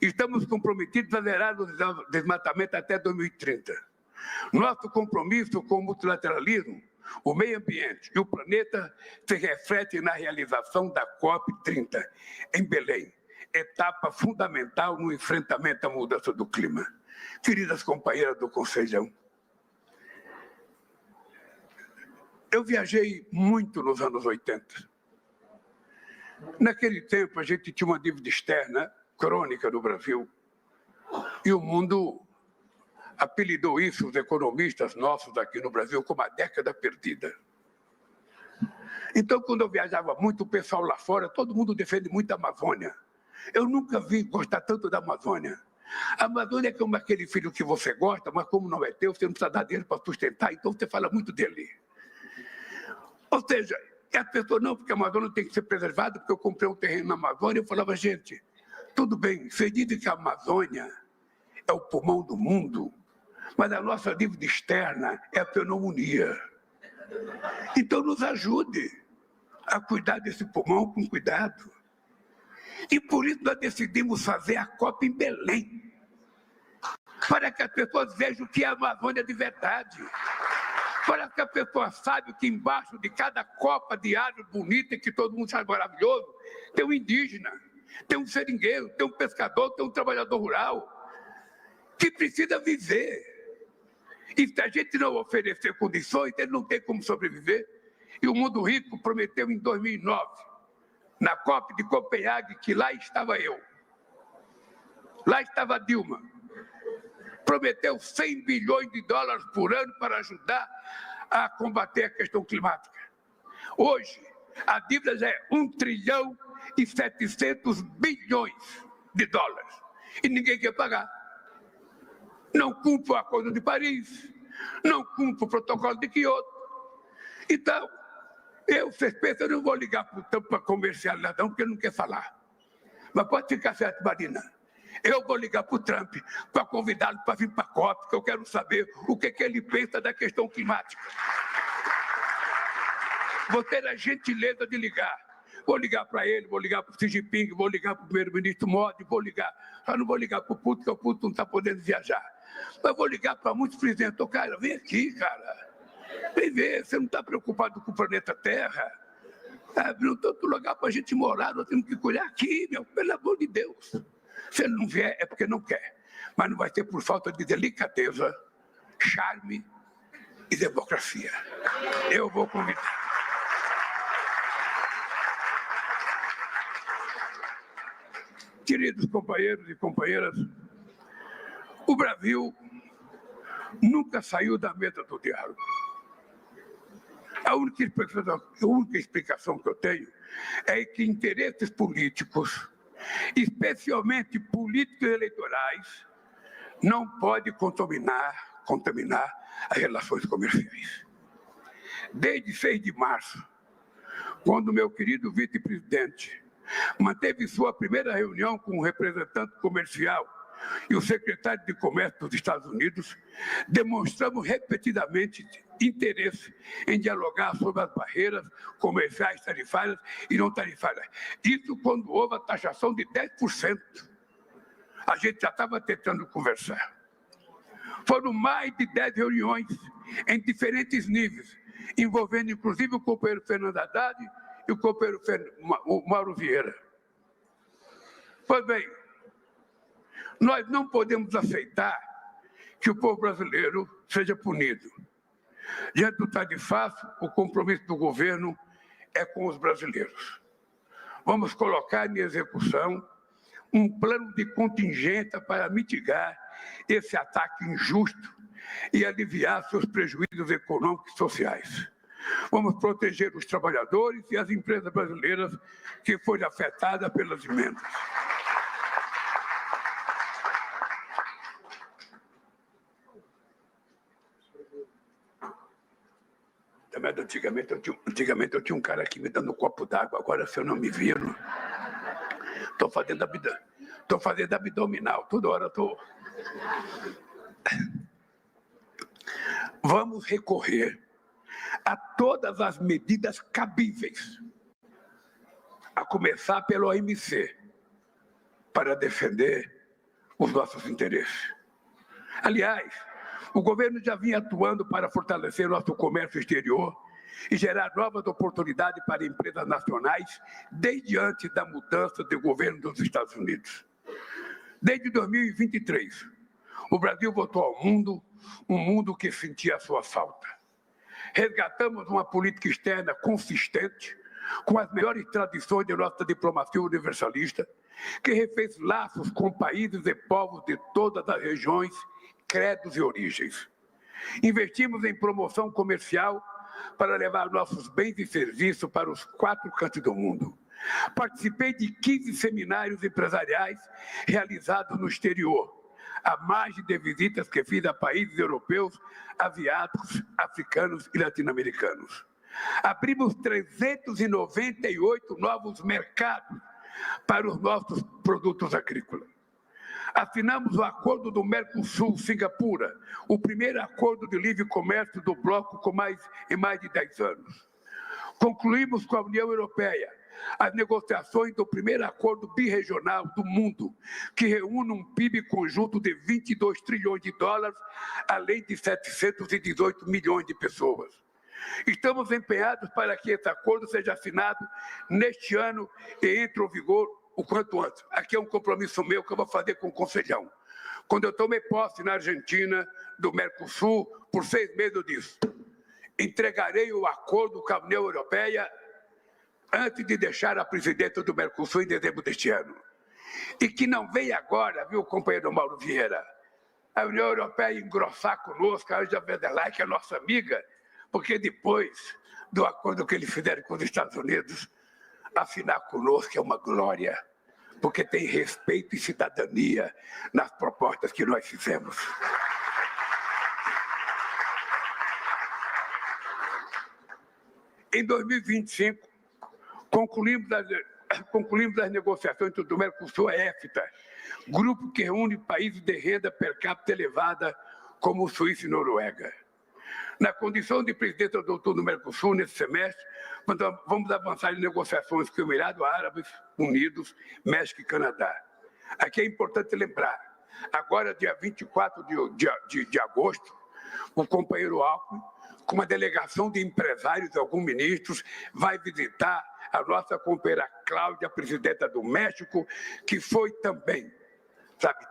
Estamos comprometidos a zerar o desmatamento até 2030. Nosso compromisso com o multilateralismo, o meio ambiente e o planeta se reflete na realização da COP30 em Belém, etapa fundamental no enfrentamento à mudança do clima. Queridas companheiras do Conselhão, eu viajei muito nos anos 80. Naquele tempo, a gente tinha uma dívida externa crônica no Brasil e o mundo apelidou isso, os economistas nossos aqui no Brasil, como a década perdida. Então, quando eu viajava muito, o pessoal lá fora, todo mundo defende muito a Amazônia. Eu nunca vi gostar tanto da Amazônia. A Amazônia é como aquele filho que você gosta, mas como não é teu, você não precisa dar dinheiro para sustentar, então você fala muito dele. Ou seja, a pessoa, não, porque a Amazônia tem que ser preservada, porque eu comprei um terreno na Amazônia. Eu falava, gente, tudo bem, vocês dizem que a Amazônia é o pulmão do mundo, mas a nossa dívida externa é a pneumonia. Então, nos ajude a cuidar desse pulmão com cuidado. E por isso nós decidimos fazer a Copa em Belém, para que as pessoas vejam o que é a Amazônia de verdade, para que a pessoa saiba que embaixo de cada copa de árvore bonita, que todo mundo acha maravilhoso, tem um indígena, tem um seringueiro, tem um pescador, tem um trabalhador rural, que precisa viver. E se a gente não oferecer condições, ele não tem como sobreviver. E o Mundo Rico prometeu em 2009, na COP de Copenhague, que lá estava eu, lá estava a Dilma, prometeu 100 bilhões de dólares por ano para ajudar a combater a questão climática. Hoje, a dívida já é 1 trilhão e 700 bilhões de dólares. E ninguém quer pagar. Não cumpre o Acordo de Paris, não cumpre o Protocolo de Quioto. Então, vocês pensam, eu não vou ligar para o Trump para comercializar, não, porque ele não quer falar. Mas pode ficar certo, Marina. Eu vou ligar para o Trump para convidá-lo para vir para a COP, porque eu quero saber o que ele pensa da questão climática. Vou ter a gentileza de ligar. Vou ligar para ele, vou ligar para o Xi Jinping, vou ligar para o primeiro-ministro Modi, vou ligar. Só não vou ligar para o Putin, porque o Putin não está podendo viajar. Mas vou ligar para muitos presidentes. Cara, vem aqui, cara. Vem ver, você não está preocupado com o planeta Terra? Não tanto lugar para a gente morar, nós temos que cuidar aqui, meu, pelo amor de Deus. Se ele não vier, é porque não quer. Mas não vai ter por falta de delicadeza, charme e democracia. Eu vou convidar. Queridos companheiros e companheiras, o Brasil nunca saiu da mesa do diálogo. A única explicação que eu tenho é que interesses políticos, especialmente políticos eleitorais, não podem contaminar as relações comerciais. Desde 6 de março, quando meu querido vice-presidente manteve sua primeira reunião com o representante comercial e o secretário de Comércio dos Estados Unidos, demonstramos repetidamente interesse em dialogar sobre as barreiras comerciais tarifárias e não tarifárias. Isso quando houve a taxação de 10%. A gente já estava tentando conversar. Foram mais de 10 reuniões em diferentes níveis, envolvendo inclusive o companheiro Fernando Haddad e o companheiro Mauro Vieira. Pois bem, nós não podemos aceitar que o povo brasileiro seja punido. Diante do tarifaço, o compromisso do governo é com os brasileiros. Vamos colocar em execução um plano de contingência para mitigar esse ataque injusto e aliviar seus prejuízos econômicos e sociais. Vamos proteger os trabalhadores e as empresas brasileiras que foram afetadas pelas emendas. Antigamente eu tinha um cara aqui me dando um copo d'água, agora se eu não me viro, estou fazendo abdominal, toda hora estou... Vamos recorrer a todas as medidas cabíveis, a começar pelo OMC, para defender os nossos interesses. Aliás, o governo já vinha atuando para fortalecer nosso comércio exterior e gerar novas oportunidades para empresas nacionais desde antes da mudança do governo dos Estados Unidos. Desde 2023, o Brasil voltou ao mundo, um mundo que sentia a sua falta. Resgatamos uma política externa consistente, com as melhores tradições de nossa diplomacia universalista, que refez laços com países e povos de todas as regiões, credos e origens. Investimos em promoção comercial para levar nossos bens e serviços para os 4 cantos do mundo. Participei de 15 seminários empresariais realizados no exterior, a margem de visitas que fiz a países europeus, asiáticos, africanos e latino-americanos. Abrimos 398 novos mercados para os nossos produtos agrícolas. Assinamos o Acordo do Mercosul-Singapura, o primeiro acordo de livre comércio do bloco em mais de 10 anos. Concluímos com a União Europeia as negociações do primeiro acordo birregional do mundo, que reúne um PIB conjunto de 22 trilhões de dólares, além de 718 milhões de pessoas. Estamos empenhados para que esse acordo seja assinado neste ano e entre em vigor o quanto antes. Aqui é um compromisso meu que eu vou fazer com o Conselhão. Quando eu tomei posse na Argentina, do Mercosul, por 6 meses eu disse: entregarei o acordo com a União Europeia antes de deixar a presidência do Mercosul em dezembro deste ano. E que não venha agora, viu, companheiro Mauro Vieira, a União Europeia engrossar conosco, a Angela Merkel, que é nossa amiga, porque depois do acordo que eles fizeram com os Estados Unidos, assinar conosco é uma glória, porque tem respeito e cidadania nas propostas que nós fizemos. Em 2025, concluímos as negociações entre o Mercosul e a EFTA, grupo que reúne países de renda per capita elevada como Suíça e Noruega. Na condição de presidente do Mercosul, nesse semestre, vamos avançar em negociações com o Emirados Árabes Unidos, México e Canadá. Aqui é importante lembrar, agora, dia 24 de agosto, o companheiro Alckmin, com uma delegação de empresários e alguns ministros, vai visitar a nossa companheira Cláudia, presidenta do México, que foi também,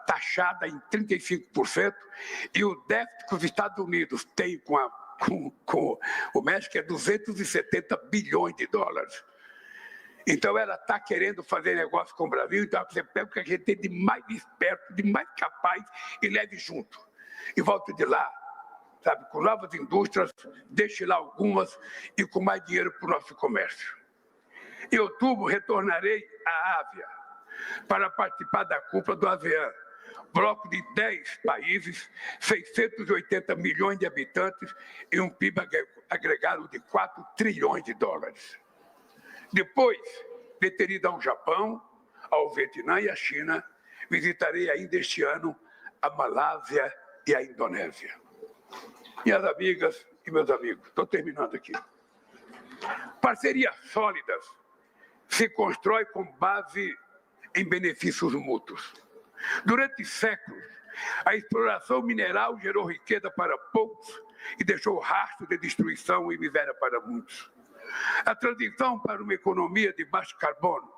taxada em 35%, e o déficit que os Estados Unidos têm com o México é 270 bilhões de dólares. Então, ela está querendo fazer negócio com o Brasil, então você pega o que a gente tem de mais esperto, de mais capaz e leve junto. E volte de lá, com novas indústrias, deixe lá algumas e com mais dinheiro para o nosso comércio. Em outubro, retornarei à Ásia para participar da cúpula do ASEAN, bloco de 10 países, 680 milhões de habitantes e um PIB agregado de 4 trilhões de dólares. Depois de ter ido ao Japão, ao Vietnã e à China, visitarei ainda este ano a Malásia e a Indonésia. Minhas amigas e meus amigos, estou terminando aqui. Parcerias sólidas se constrói com base em benefícios mútuos. Durante séculos, a exploração mineral gerou riqueza para poucos e deixou rastro de destruição e miséria para muitos. A transição para uma economia de baixo carbono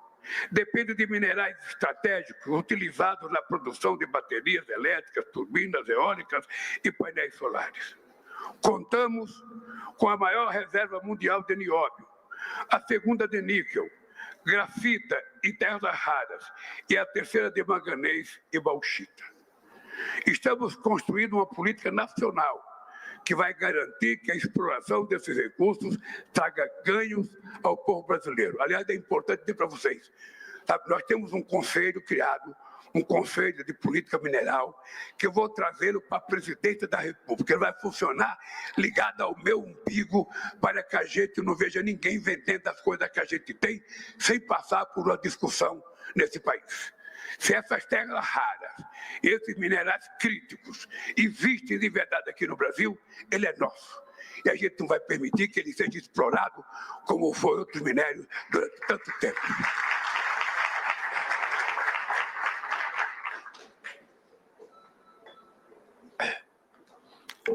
depende de minerais estratégicos utilizados na produção de baterias elétricas, turbinas eólicas e painéis solares. Contamos com a maior reserva mundial de nióbio, a segunda de níquel, grafita e terras raras, e a terceira de manganês e bauxita. Estamos construindo uma política nacional que vai garantir que a exploração desses recursos traga ganhos ao povo brasileiro. Aliás, é importante dizer para vocês, nós temos um conselho criado, um conselho de política mineral, que eu vou trazê-lo para a presidência da República. Ele vai funcionar ligado ao meu umbigo, para que a gente não veja ninguém vendendo as coisas que a gente tem, sem passar por uma discussão nesse país. Se essas terras raras, esses minerais críticos, existem de verdade aqui no Brasil, ele é nosso. E a gente não vai permitir que ele seja explorado como foi outros minérios durante tanto tempo.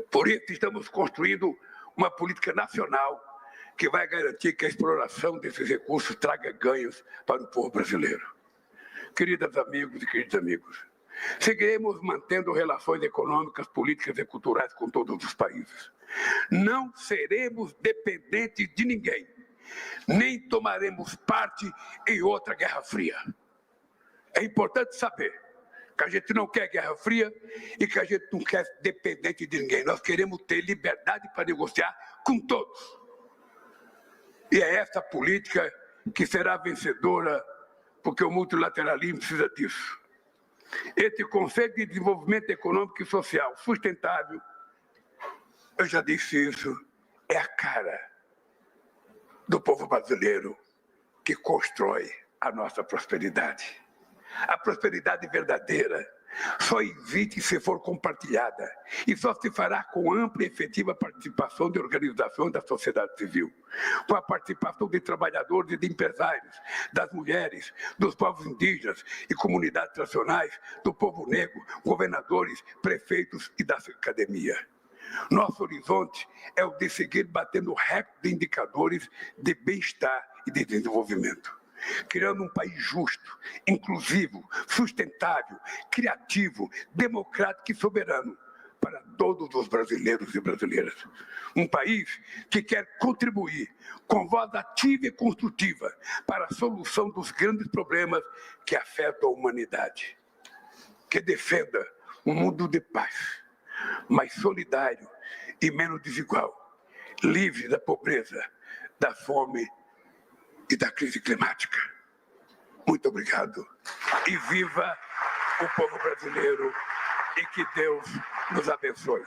Por isso, estamos construindo uma política nacional que vai garantir que a exploração desses recursos traga ganhos para o povo brasileiro. Queridas amigas e queridos amigos, seguiremos mantendo relações econômicas, políticas e culturais com todos os países. Não seremos dependentes de ninguém, nem tomaremos parte em outra Guerra Fria. É importante saber que a gente não quer Guerra Fria e que a gente não quer dependente de ninguém. Nós queremos ter liberdade para negociar com todos. E é essa política que será vencedora, porque o multilateralismo precisa disso. Esse Conselho de Desenvolvimento Econômico e Social Sustentável, eu já disse isso, é a cara do povo brasileiro que constrói a nossa prosperidade. A prosperidade verdadeira só existe se for compartilhada e só se fará com ampla e efetiva participação de organizações da sociedade civil, com a participação de trabalhadores e de empresários, das mulheres, dos povos indígenas e comunidades tradicionais, do povo negro, governadores, prefeitos e da academia. Nosso horizonte é o de seguir batendo recorde de indicadores de bem-estar e de desenvolvimento, criando um país justo, inclusivo, sustentável, criativo, democrático e soberano para todos os brasileiros e brasileiras. Um país que quer contribuir com voz ativa e construtiva para a solução dos grandes problemas que afetam a humanidade. Que defenda um mundo de paz, mais solidário e menos desigual, livre da pobreza, da fome e da crise climática. Muito obrigado e viva o povo brasileiro e que Deus nos abençoe.